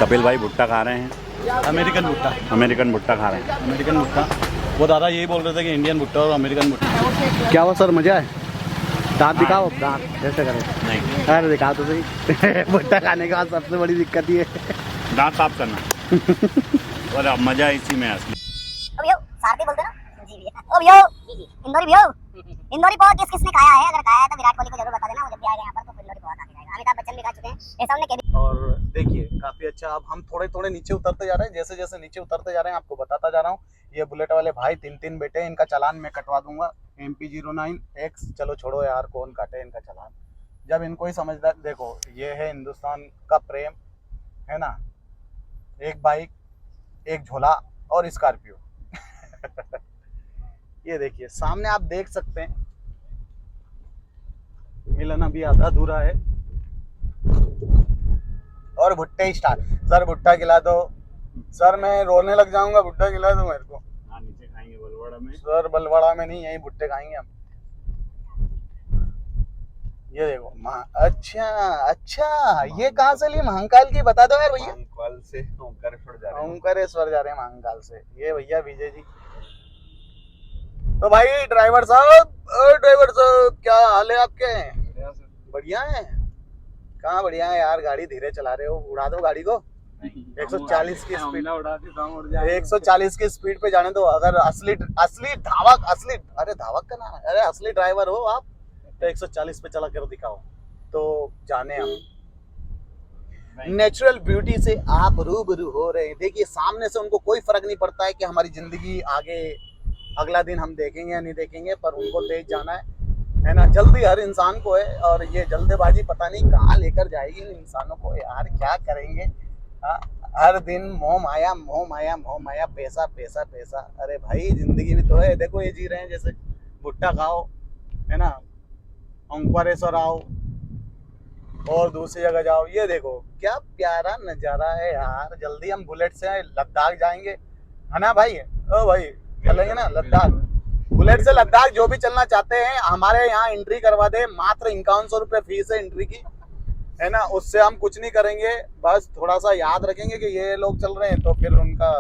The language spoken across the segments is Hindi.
कपिल भाई भुट्टा खा रहे हैं, अमेरिकन भुट्टा। अमेरिकन भुट्टा खा रहे हैं। अमेरिकन भुट्टा। वो दादा यही बोल रहे थे कि इंडियन भुट्टा और अमेरिकन भुट्टा। क्या हुआ सर, मजा है? दांत दिखाओ, दांत कैसे करें? नहीं, अरे दिखा तो सही। भुट्टा खाने के बाद सबसे बड़ी दिक्कत ये है दांत साफ करना। और अब मजा इसी में है असली। ओ भैया सारथी बोलते ना? जी भैया। ओ भैया इंदौरी भैया, इंदौरी पोहा किसने खाया है? अगर खाया है तो विराट कोहली को जरूर बता देना, वो जब भी आएगा यहाँ पर तो इंदौरी पोहा खा के जाएगा। अमिताभ बच्चन भी खा चुके हैं, ऐसा हमने केबी। और देखिए काफी अच्छा। अब हम थोड़े थोड़े नीचे उतरते जा रहे हैं, जैसे जैसे नीचे उतरते जा रहे हैं आपको बताता जा रहा हूँ। ये बुलेट वाले भाई 3 बेटे हैं, इनका चालान मैं कटवा दूंगा। MP09X। चलो छोड़ो यार, कौन काटे इनका चालान, जब इनको ही समझदार। देखो ये है हिंदुस्तान का प्रेम, है ना। एक बाइक, एक झोला और स्कॉर्पियो। ये देखिए सामने आप देख सकते हैं, मिलन अभी आधा अधूरा है। और भुट्टे स्टार्ट। सर भुट्टा खिला दो सर, मैं रोने लग जाऊंगा। भुट्टा खिला दो मेरे को। हाँ, नीचे खाएंगे बलवाड़ा में। सर बलवाड़ा में नहीं, यही भुट्टे खाएंगे हम। ये देखो अच्छा अच्छा, ये कहाँ से ली? महाकाल की बता दो यार भैया। महाकाल से ओंकारेश्वर जा रहे हैं। ओंकारेश्वर जा रहे हैं महाकाल से। ये भैया विजय जी। तो भाई ड्राइवर साहब, क्या हाल है आपके? बढ़िया है। कहाँ बढ़िया है यार, गाड़ी धीरे चला रहे हो, उड़ा दो गाड़ी को। 140 की स्पीड, 140 की स्पीड पे जाने दो। अगर असली धावक, अरे धावक का नाम है, अरे असली ड्राइवर हो आप तो 140 पे चला कर दिखाओ तो जाने हम। नेचुरल ब्यूटी से आप रूबरू हो रहे हैं। देखिए सामने से उनको कोई फर्क नहीं पड़ता है कि हमारी जिंदगी आगे अगला दिन हम देखेंगे या नहीं देखेंगे, पर उनको तेज जाना है ना। जल्दी हर इंसान को है, और ये जल्दबाजी पता नहीं कहाँ लेकर जाएगी इन इंसानों को यार। क्या करेंगे? हर दिन मोह माया, मोह माया, मोह माया, पैसा पैसा पैसा। अरे भाई जिंदगी भी तो है। देखो ये जी रहे हैं, जैसे भुट्टा खाओ, है ना, ओंकारेश्वर आओ और दूसरी जगह जाओ। ये देखो क्या प्यारा नजारा है यार। जल्दी हम बुलेट से लद्दाख जाएंगे, है ना भाई? ओ भाई चलेंगे ना लद्दाख। बुलेट से लद्दाख जो भी चलना चाहते हैं हमारे यहाँ एंट्री करवा दे। मात्र 5100 रुपये फीस है एंट्री की, है ना। उससे हम कुछ नहीं करेंगे, बस थोड़ा सा याद रखेंगे कि ये लोग चल रहे हैं, तो फिर उनका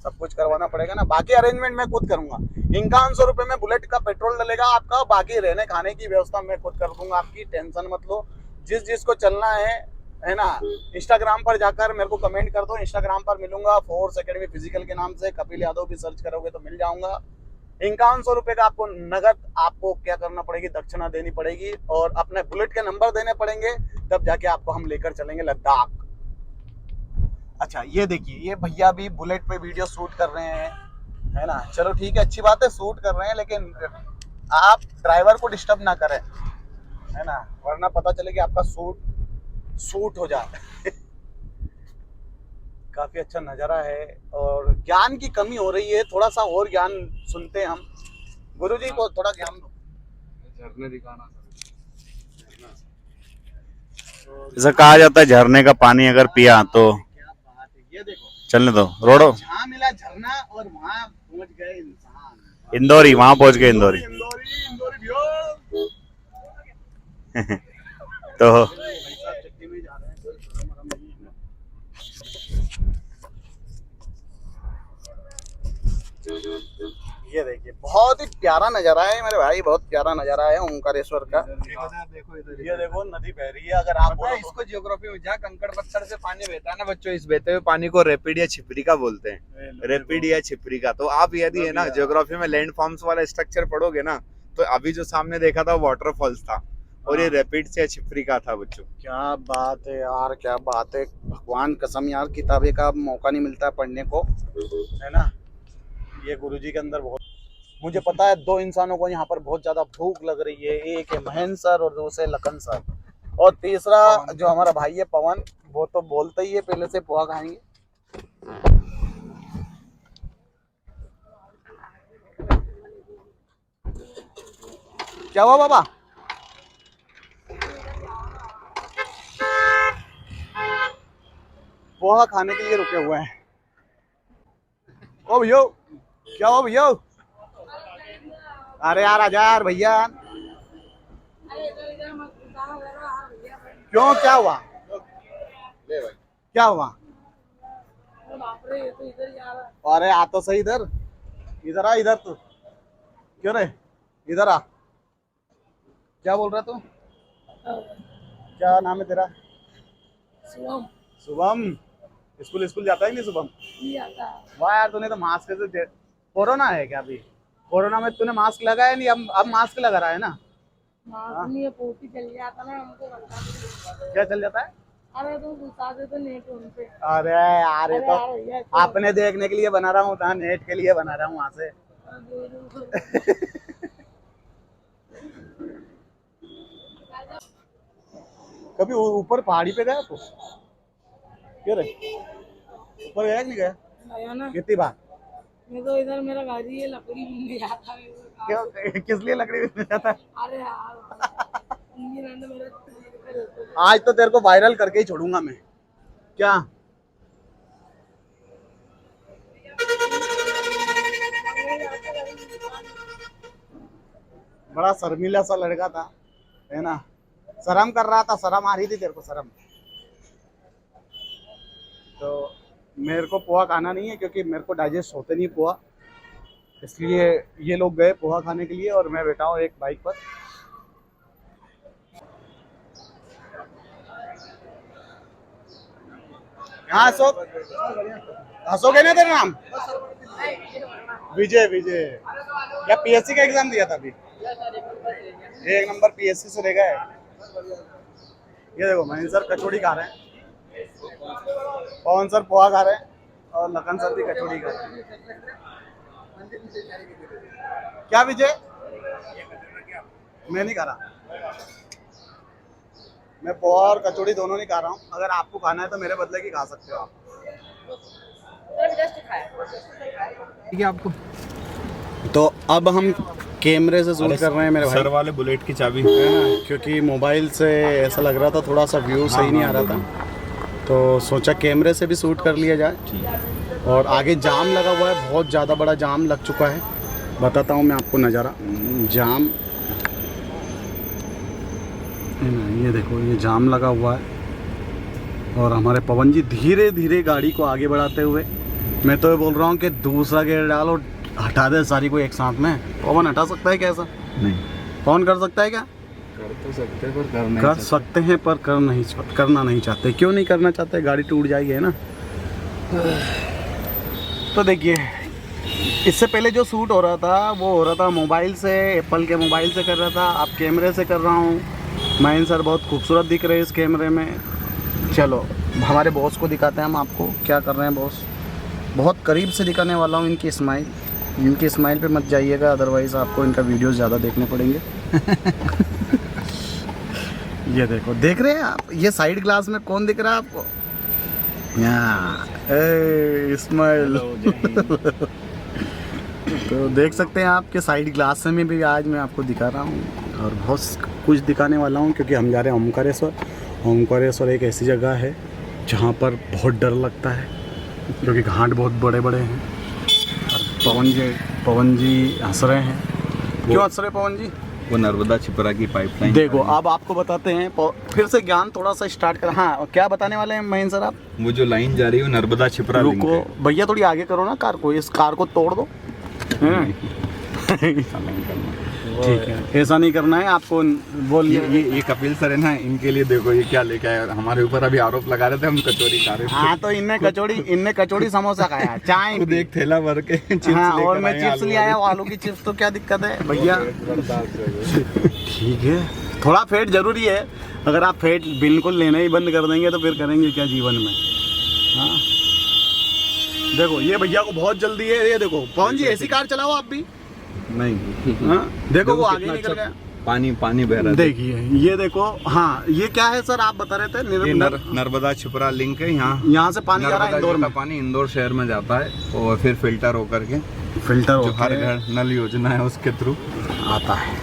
सब कुछ करवाना पड़ेगा ना। बाकी अरेंजमेंट मैं खुद करूंगा। 5100 रुपये में बुलेट का पेट्रोल डलेगा आपका, बाकी रहने खाने की व्यवस्था मैं खुद कर दूंगा, आपकी टेंशन मत लो। जिसको चलना है ना, इंस्टाग्राम पर जाकर मेरे को कमेंट कर दो। इंस्टाग्राम पर मिलूंगा फोर्स एकेडमी फिजिकल के नाम से। कपिल यादव भी सर्च करोगे तो मिल जाऊंगा। 5100 रुपये का आपको नगद, आपको क्या करना पड़ेगी, दक्षिणा देनी पड़ेगी और अपने बुलेट के नंबर देने पड़ेंगे, तब जाके आपको हम लेकर चलेंगे लद्दाख। अच्छा ये देखिए, ये भैया भी बुलेट पे वीडियो शूट कर रहे हैं, है ना। चलो ठीक है, अच्छी बात है, शूट कर रहे हैं, लेकिन आप ड्राइवर को डिस्टर्ब ना करें, है ना, वरना पता चले कि आपका सूट हो जाए। काफी अच्छा नजारा है और ज्ञान की कमी हो रही है। थोड़ा सा और ज्ञान सुनते हैं हम। गुरुजी को थोड़ा ज्ञान दो। झरने दिखाना। जैसा कहा जाता है झरने का पानी अगर पिया तो क्या बात है, ये देखो चलने दो रोडो। जहाँ मिला झरना और वहाँ पहुँच गए इंसान। इंदौरी, वहां पहुंच गए इंदौरी। इंदौरी भैया। तो चक्की में जा रहे हैं, कोई शर्म वरम नहीं है। ये देखिए बहुत ही प्यारा नजारा है मेरे भाई, बहुत प्यारा नजारा है ओंकारेश्वर का। देखो इधर, ये देखो नदी बह रही है। अगर आप पता है इसको जियोग्राफी में जहाँ कंकड़ पत्थर से पानी बहता है ना बच्चों, इस बहते हुए पानी को रैपिड या छिपरिका बोलते हैं। रैपिड या छिपरिका। तो आप यदि है ना जियोग्राफी में लैंड फॉर्म्स वाला स्ट्रक्चर पढ़ोगे ना, तो अभी जो सामने देखा था वाटरफॉल्स था और ये रैपिड से छिपरिका था बच्चों। क्या बात है यार, क्या बात है। भगवान कसम यार, किताबें का मौका नहीं मिलता पढ़ने को, है ना। ये गुरुजी के अंदर बहुत, मुझे पता है 2 इंसानों को यहाँ पर बहुत ज्यादा भूख लग रही है। एक है महेंद्र सर और दूसरे लखन सर, और तीसरा जो हमारा भाई है पवन, वो तो बोलते ही है पहले से पोहा खाएंगे। क्या हुआ बाबा? पोहा खाने के लिए रुके हुए हैं। ओ भैया क्या हुआ भैया? अरे यार आजा यार भैया। क्यों क्या हुआ? क्या हुआ? रे ये तो इधर ही आ रहा। अरे आ तो सही इधर, इधर आ, इधर तू क्यों रे, इधर आ। क्या बोल रहा तू, क्या नाम है तेरा? शुभम शुभम। स्कूल जाता है नहीं शुभम? नहीं आता। वाह यार, तूने तो मास्क से, कोरोना है क्या अभी? कोरोना में तूने मास्क लगाया नहीं, अब मास्क लगा रहा है ना? मास्क नहीं है, पोती चल जाता ना हमको लगता है। क्या चल जाता है? अरे तुम घुसा दे तो नेट उन पे। अरे यार ये तो भैया अपने देखने के लिए बना रहा हूँ, नेट के लिए बना रहा हूँ वहां से। कभी ऊपर पहाड़ी पे गया तू? क्यों रे, ऊपर गया कि नहीं गया? आया ना, कितनी बार? मैं तो इधर मेरा गाड़ी है, लकड़ी मिल जाता है। क्यों, किस लिए लकड़ी में जाता है? अरे यार इंजन मेरे आज तो तेरे को वायरल करके ही छोड़ूंगा मैं। क्या बड़ा शर्मीला सा लड़का था, है ना? शर्म कर रहा था, शर्म आ रही थी तेरे को? शर्म तो मेरे को पोहा खाना नहीं है, क्योंकि मेरे को डाइजेस्ट होते नहीं पोहा, इसलिए ये लोग गए पोहा खाने के लिए और मैं बैठा हूँ एक बाइक पर। हाँ अशोक, अशोक है ना तेरा नाम? विजय। विजय क्या पीएससी का एग्जाम दिया था अभी? 1 नंबर पीएससी से ले गए। ये देखो महेंद्र सर कचौड़ी खा रहे हैं, पवन सर पोहा खा रहे हैं और लखन सर भी कचौड़ी खा रहे हैं। क्या विजय? मैं नहीं खा रहा, मैं पोहा और कचौड़ी दोनों नहीं खा रहा हूँ। अगर आपको खाना है तो मेरे बदले की खा सकते हो आप। ठीक है आपको। तो अब हम कैमरे से शूट कर रहे हैं मेरे भाई, सर वाले बुलेट की चाबी, क्योंकि मोबाइल से ऐसा लग रहा था थोड़ा सा व्यू सही नहीं आ रहा था, तो सोचा कैमरे से भी शूट कर लिया जाए। और आगे जाम लगा हुआ है, बहुत ज़्यादा बड़ा जाम लग चुका है। बताता हूँ मैं आपको नज़ारा। जाम, ये देखो ये जाम लगा हुआ है और हमारे पवन जी धीरे धीरे गाड़ी को आगे बढ़ाते हुए, मैं तो ये बोल रहा हूँ कि दूसरा गियर डालो, हटा दे सारी को एक साथ में। पवन हटा सकता है क्या ऐसा? नहीं। कौन कर सकता है क्या? कर तो सकते पर कर नहीं कर सकते हैं पर करना नहीं चाहते। क्यों नहीं करना चाहते? गाड़ी टूट जाएगी, है ना? तो देखिए, इससे पहले जो शूट हो रहा था वो हो रहा था मोबाइल से, एप्पल के मोबाइल से कर रहा था। अब कैमरे से कर रहा हूँ। महेंद्र सर बहुत खूबसूरत दिख रहे हैं इस कैमरे में। चलो हमारे बॉस को दिखाते हैं हम आपको क्या कर रहे हैं। बॉस बहुत करीब से दिखाने वाला हूँ इनकी स्माइल। इनकी स्माइल पे मत जाइएगा, अदरवाइज़ आपको इनका वीडियो ज़्यादा देखने पड़ेंगे। ये देखो, देख रहे हैं आप? ये साइड ग्लास में कौन दिख रहा है आपको? स्माइल। तो देख सकते हैं आपके साइड ग्लास में भी आज मैं आपको दिखा रहा हूँ और बहुत कुछ दिखाने वाला हूँ, क्योंकि हम जा रहे हैं ओमकारेश्वर। ओमकारेश्वर एक ऐसी जगह है जहाँ पर बहुत डर लगता है, क्योंकि घाट बहुत बड़े बड़े हैं। और पवन जी हंस रहे हैं। क्यों हंस रहे पवन जी? वो नर्मदा छिपरा की पाइपलाइन। देखो अब आपको बताते हैं, फिर से ज्ञान थोड़ा सा स्टार्ट कर। हाँ, और क्या बताने वाले हैं महेंद्र सर आप? वो जो लाइन जा रही है वो नर्मदा छिपरा लिंक रुको है। भैया, थोड़ी आगे करो ना कार को, इस कार को तोड़ दो। ठीक है, ऐसा नहीं करना है आपको। बोलिए। ये कपिल सर है ना, इनके लिए देखो ये क्या लेके आए। हमारे ऊपर अभी आरोप लगा रहे थे हम कचौड़ी खा रहे थे। हाँ, तो इनने कचौड़ी समोसा खाया, चाय खुद एक थैला भर के चिप्स हाँ, लेकर और मैं आए, चिप्स आलू ले आया। वाली। आलू की चिप्स, तो क्या दिक्कत है भैया? बर्दाश्त करो। ठीक है, थोड़ा फैट जरूरी है। अगर आप फैट बिल्कुल लेना ही बंद कर देंगे तो फिर करेंगे क्या जीवन में? हाँ, देखो ये भैया को बहुत जल्दी है। ये देखो पवन जी, ऐसी कार चलाओ आप भी। नहीं। हाँ, देखो वो आगे कितना निकल अच्छा गया। पानी बह रहा है। देखिए ये देखो। हाँ, ये क्या है सर, आप बता रहे थे? ये नर्मदा छिपरा लिंक है। यहाँ से पानी जा रहा है इंदौर में। पानी इंदौर शहर में जाता है और फिर फिल्टर होकर के फिल्टर जो हर घर नल योजना है उसके थ्रू आता है।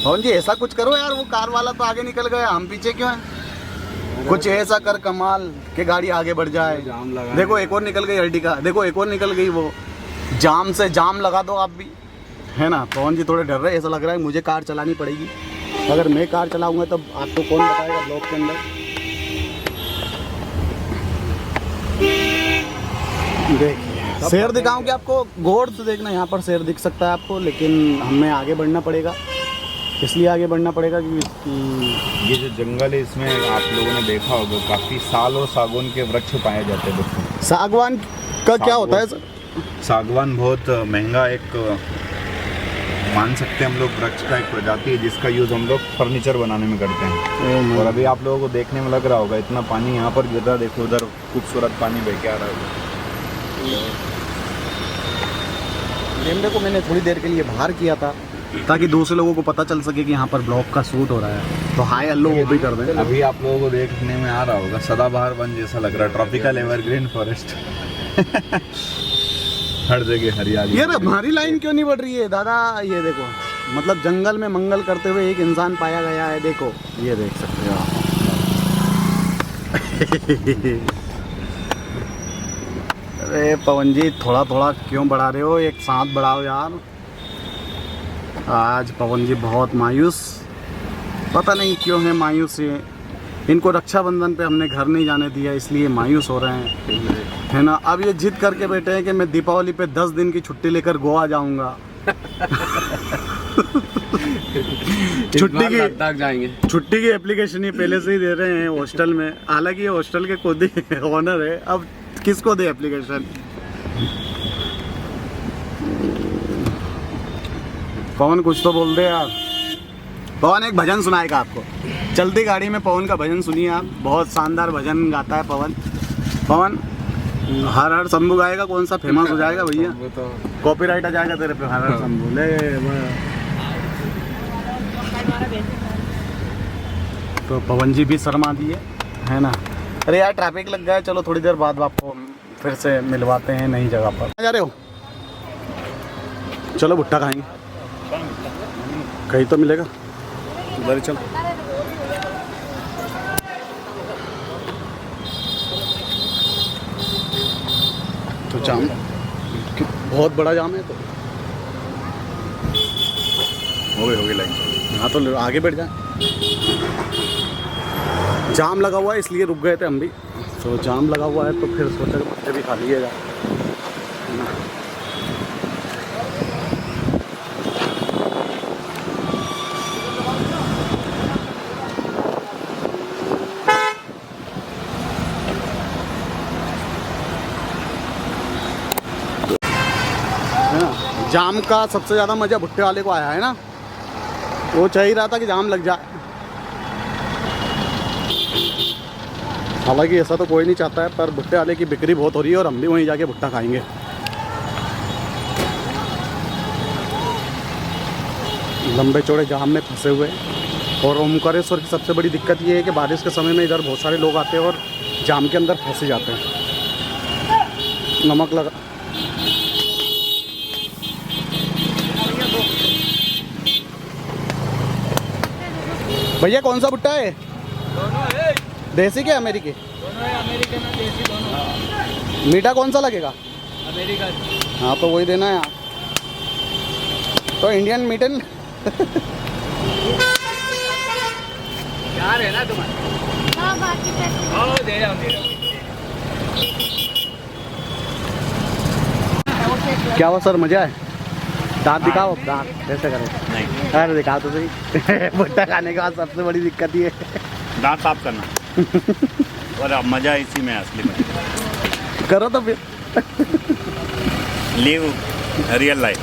पवन जी ऐसा कुछ करो यार, वो कार वाला तो आगे निकल गया, हम पीछे क्यों हैं? कुछ ऐसा कर कमाल के गाड़ी आगे बढ़ जाए। जाम लगा। देखो एक और निकल गई अर्टिगा, देखो एक और निकल गई। वो जाम से जाम लगा दो आप भी, है ना? पवन जी थोड़े डर रहे, ऐसा लग रहा है मुझे कार चलानी पड़ेगी। अगर मैं कार चलाऊंगा तो आपको कौन बताएगा ब्लॉग के अंदर? देखिए शेर दिखाऊं कि आपको? गोड तो देखना, यहाँ पर शेर दिख सकता है आपको, लेकिन हमें आगे बढ़ना पड़ेगा। इसलिए आगे बढ़ना पड़ेगा कि ये जो जंगल है इसमें आप लोगों ने देखा होगा काफी साल और सागवान के वृक्ष पाए जाते हैं दोस्तों। सागवान का क्या होता है सर? सागवान बहुत महंगा एक मान सकते हैं हम लोग वृक्ष का एक प्रजाति है जिसका यूज़ हम लोग फर्नीचर बनाने में करते हैं। और अभी आप लोगों को देखने में लग रहा होगा इतना पानी यहाँ पर गिर रहा है, देखो उधर खूबसूरत पानी बह के आ रहा है। कैमरे को मैंने थोड़ी देर के लिए बाहर किया था ताकि दूसरे लोगों को पता चल सके कि यहाँ पर ब्लॉग का शूट हो रहा है, तो हाय हेलो वो भी कर दें। अभी आप लोगों को देखने में आ रहा होगा सदाबहार वन जैसा लग रहा है, ट्रॉपिकल एवरग्रीन फॉरेस्ट। हर जगह हरियाली। यार हमारी लाइन क्यों नहीं बढ़ रही है दादा? ये देखो, मतलब जंगल में मंगल करते हुए एक इंसान पाया गया है, देखो ये देख सकते हो आप। अरे पवन जी थोड़ा थोड़ा क्यों बढ़ा रहे हो, एक साथ बढ़ाओ यार। आज पवन जी बहुत मायूस, पता नहीं क्यों है मायूस ये। इनको रक्षाबंधन पे हमने घर नहीं जाने दिया इसलिए मायूस हो रहे हैं, है ना। अब ये जिद करके बैठे हैं कि मैं दीपावली पे 10 दिन की छुट्टी लेकर गोवा जाऊंगा। छुट्टी की एप्लीकेशन ही पहले से ही दे रहे हैं हॉस्टल में, हालांकि ये हॉस्टल के खुद ही ओनर है, अब किसको दे एप्लीकेशन। पवन कुछ तो बोल दे यार। पवन एक भजन सुनाएगा आपको, चलती गाड़ी में पवन का भजन सुनिए आप, बहुत शानदार भजन गाता है पवन। पवन हर हर शंभू गाएगा, कौन सा फेमस हो जाएगा भैया, कॉपीराइट आ जाएगा तेरे पे। हर हर शंभू ले तो पवन जी भी शर्मा दिए, है ना। अरे यार ट्रैफिक लग गया है, चलो थोड़ी देर बाद आपको फिर से मिलवाते हैं नई जगह पर। जा रहे हो? चलो भुट्टा खाएंगे, कहीं तो मिलेगा, उधर चलो। तो जाम बहुत बड़ा जाम है, तो हो गई लाइन। हाँ तो आगे बढ़ जाए, जाम लगा हुआ है इसलिए रुक गए थे हम भी। तो जाम लगा हुआ है तो फिर सोचा भुट्टे भी खा लिए जाए। जाम का सबसे ज़्यादा मज़ा भुट्टे वाले को आया है ना, वो चाह ही रहा था कि जाम लग जाए। हालांकि ऐसा तो कोई नहीं चाहता है, पर भुट्टे वाले की बिक्री बहुत हो रही है और हम भी वहीं जाके भुट्टा खाएंगे। लंबे चौड़े जाम में फंसे हुए, और ओमकारेश्वर की सबसे बड़ी दिक्कत ये है कि बारिश के समय में इधर बहुत सारे लोग आते हैं और जाम के अंदर फंसे जाते हैं। नमक लगा भैया, कौन सा भुट्टा है? दोनों है, देसी के अमेरिकी? दोनों है, अमेरिकन और देसी दोनों। मीठा कौन सा लगेगा? अमेरिकन। हाँ तो वही देना है यार, तो इंडियन मीटन। यार है ना तुम्हारे? हाँ बाकी दे रहा हूँ। क्या हुआ सर, मजा है? दांत दिखाओ, दांत कैसे करें? नहीं, अरे दिखाओ तो सही। भुट्टा खाने के बाद सबसे बड़ी दिक्कत ये दांत साफ करना। और अब मजा इसी में, असली मजा। करो तो फिर, लिव रियल लाइफ,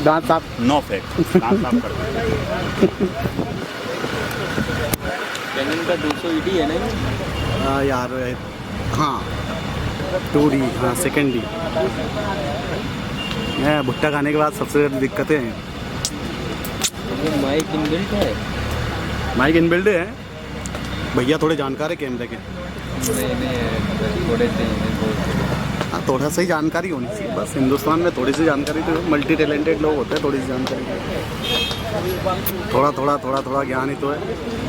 दांत साफ, नो फेक, दांत साफ कर। कैनन का 200 ईडी है ना यार? हाँ 2D, हाँ सेकेंड डी। भुट्टा खाने के बाद सबसे ज़्यादा दिक्कतें हैं। माइक इनबिल्ट है, माइक इनबिल्ड है भैया, थोड़े जानकार है कैमरे के। थोड़े से हाँ थोड़ा सा ही जानकारी होनी चाहिए बस, हिंदुस्तान में थोड़ी सी जानकारी, तो मल्टी टैलेंटेड लोग होते हैं, थोड़ी सी जानकारी, थोड़ा थोड़ा ज्ञान ही तो है।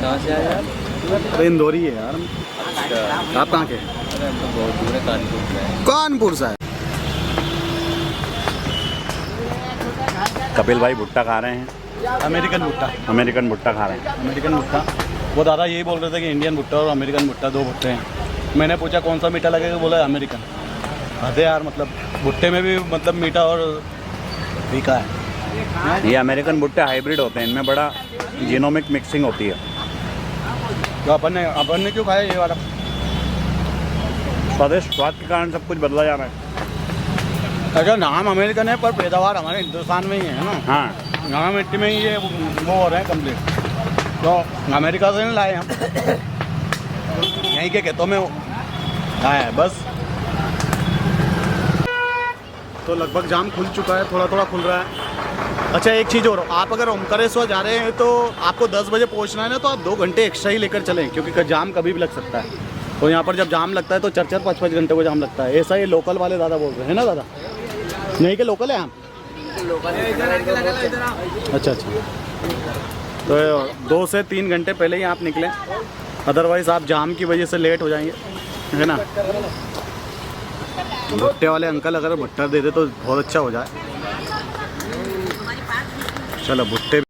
कहाँ से आया? अरे इंदौरी है यार। आप कहाँ के? अरे हम तो बहुत दूर है, कानपुर से है। कानपुर से है। कपिल भाई भुट्टा खा रहे हैं, अमेरिकन भुट्टा। अमेरिकन भुट्टा खा रहे हैं। अमेरिकन भुट्टा, वो दादा यही बोल रहे थे कि इंडियन भुट्टा और अमेरिकन भुट्टा दो भुट्टे हैं। मैंने पूछा कौन सा मीठा लगेगा, बोला अमेरिकन। अरे यार मतलब भुट्टे में भी मतलब मीठा और फीका है। ये अमेरिकन भुट्टे हाइब्रिड होते हैं, इनमें बड़ा जीनोमिक मिक्सिंग होती है। तो अपन ने क्यों खाया ये वाला? स्वाद के कारण सब कुछ बदला जा रहा है। अच्छा, नाम अमेरिकन है पर पैदावार हमारे हिंदुस्तान में ही है ना। हाँ, यहाँ मिट्टी में ही ये वो हो रहे हैं कम्प्लीट। तो अमेरिका से नहीं लाए हम, यहीं के खेतों में आया है बस। तो लगभग जाम खुल चुका है, थोड़ा थोड़ा खुल रहा है। अच्छा एक चीज़ और, आप अगर ओमकारेश्वर जा रहे हैं तो आपको 10 बजे पहुंचना है ना, तो आप 2 घंटे एक्स्ट्रा ही लेकर चलें, क्योंकि जाम कभी भी लग सकता है। तो यहाँ पर जब जाम लगता है तो 4-4, 5-5 घंटे को जाम लगता है। ऐसा ये लोकल वाले दादा बोल रहे हैं ना दादा? नहीं के लोकल है हम? अच्छा अच्छा। तो 2 से 3 घंटे पहले ही आप निकलें, अदरवाइज़ आप जाम की वजह से लेट हो जाएंगे, है ना। भुट्टे वाले अंकल अगर भुट्टा दे दे तो बहुत अच्छा हो जाए। चलो भुट्टे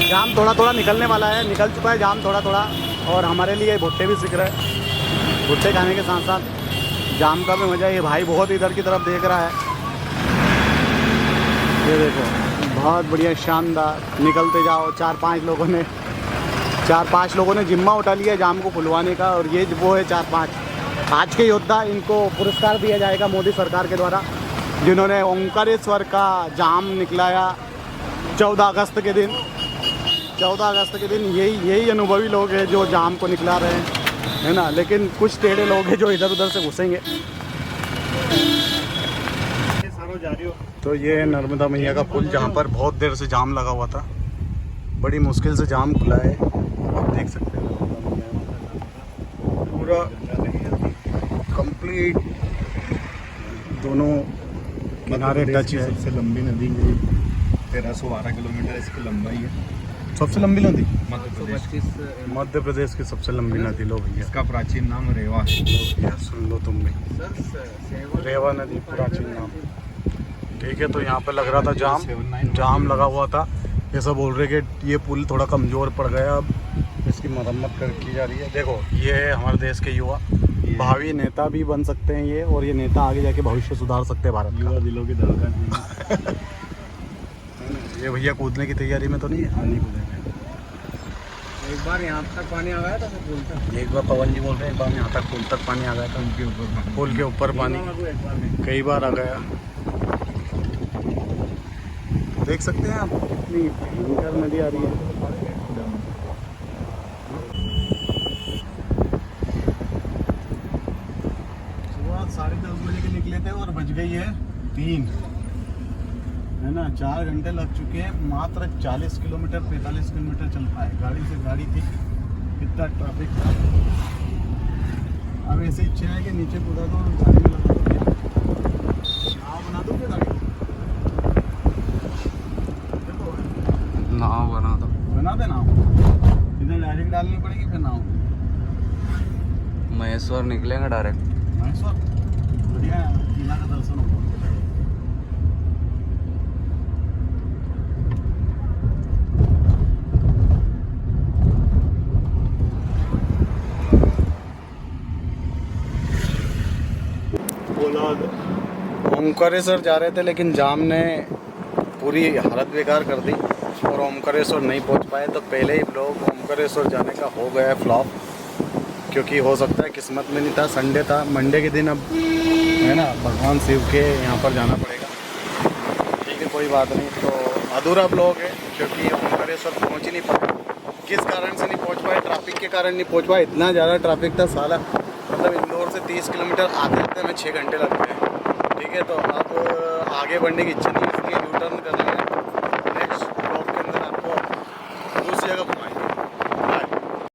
जाम थोड़ा थोड़ा निकलने वाला है, निकल चुका है जाम थोड़ा थोड़ा। और हमारे लिए भुट्टे भी सीख रहे हैं। भुट्टे खाने के साथ साथ जाम का भी मज़ा। ये भाई बहुत इधर की तरफ देख रहा है, ये देखो बहुत बढ़िया शानदार। निकलते जाओ। 4-5 लोगों ने जिम्मा उठा लिया जाम को खुलवाने का, और ये वो है 4-5 आज के योद्धा। इनको पुरस्कार दिया जाएगा मोदी सरकार के द्वारा, जिन्होंने ओंकारेश्वर का जाम निकलाया 14 अगस्त के दिन। 14 अगस्त के दिन यही अनुभवी लोग हैं जो जाम को निकला रहे हैं, है ना। लेकिन कुछ टेढ़े लोग हैं जो इधर उधर से घुसेंगे। तो ये नर्मदा मैया का पुल, जहाँ पर बहुत देर से जाम लगा हुआ था, बड़ी मुश्किल से जाम खुला है। आप देख सकते हैं पूरा कंप्लीट, दोनों किनारे टच है। सबसे लंबी नदी 1312 किलोमीटर इसकी लंबाई है। सबसे लंबी नदी मध्य मध्य प्रदेश की सबसे लंबी नदी लो भैया। इसका प्राचीन नाम रेवा है। सुन लो तुम भी, रेवा नदी प्राचीन नाम। ठीक है, तो यहाँ पे लग रहा था जाम लगा हुआ था। ये सब बोल रहे कि ये पुल थोड़ा कमज़ोर पड़ गया, अब इसकी मरम्मत की जा रही है। देखो ये है हमारे देश के युवा, भावी नेता भी बन सकते हैं ये, और ये नेता आगे जाके भविष्य सुधार सकते हैं भारत का। युवा दिलों की धड़कन। ये भैया कूदने की तैयारी में तो नहीं है? नहीं कूदेंगे। एक बार यहाँ तक पानी आ गया था पुल तक। एक बार पवन जी बोल रहे हैं एक बार यहाँ तक पुल तक पानी आ गया था। पुल के ऊपर पानी कई बार आ गया। देख सकते हैं आप कितनी भयंकर नदी आ रही है। सुबह 10:30 बजे के निकले थे और बज गई है 3, है ना। 4 घंटे लग चुके हैं। मात्र 40 किलोमीटर 45 किलोमीटर चल पाए। गाड़ी से गाड़ी थी, कितना ट्रैफिक था। अब ऐसी इच्छा है कि नीचे कूदा दो और गाड़ी में लगा दो। नाव बना दो क्या गाड़ी को? नाव बना दो। बना दे नाव, इधर डायरेक्ट डालनी पड़ेगी फिर नाव। महेश्वर निकलेंगे डायरेक्ट। महेश्वर बढ़िया है, किला का दर्शन होगा। ओमकारेश्वर जा रहे थे, लेकिन जाम ने पूरी हालत बेकार कर दी और ओमकारेश्वर नहीं पहुंच पाए। तो पहले ही लोग ओमकारेश्वर जाने का हो गया है फ्लॉप, क्योंकि हो सकता है किस्मत में नहीं था। संडे था, मंडे के दिन अब है ना भगवान शिव के यहाँ पर जाना पड़ेगा। ठीक है, कोई बात नहीं। तो अधूरा ब्लॉग है, क्योंकि ओमकारेश्वर पहुँच ही नहीं पाए। किस कारण से नहीं पहुँच पाए? ट्रैफिक के कारण नहीं पहुँच पाए। इतना ज़्यादा ट्रैफिक था साला, मतलब इंदौर से 30 किलोमीटर आते में 6 घंटे लगते हैं। ठीक है, तो अब आगे बढ़ने की इच्छा नहीं, इसलिए यू टर्न करना है।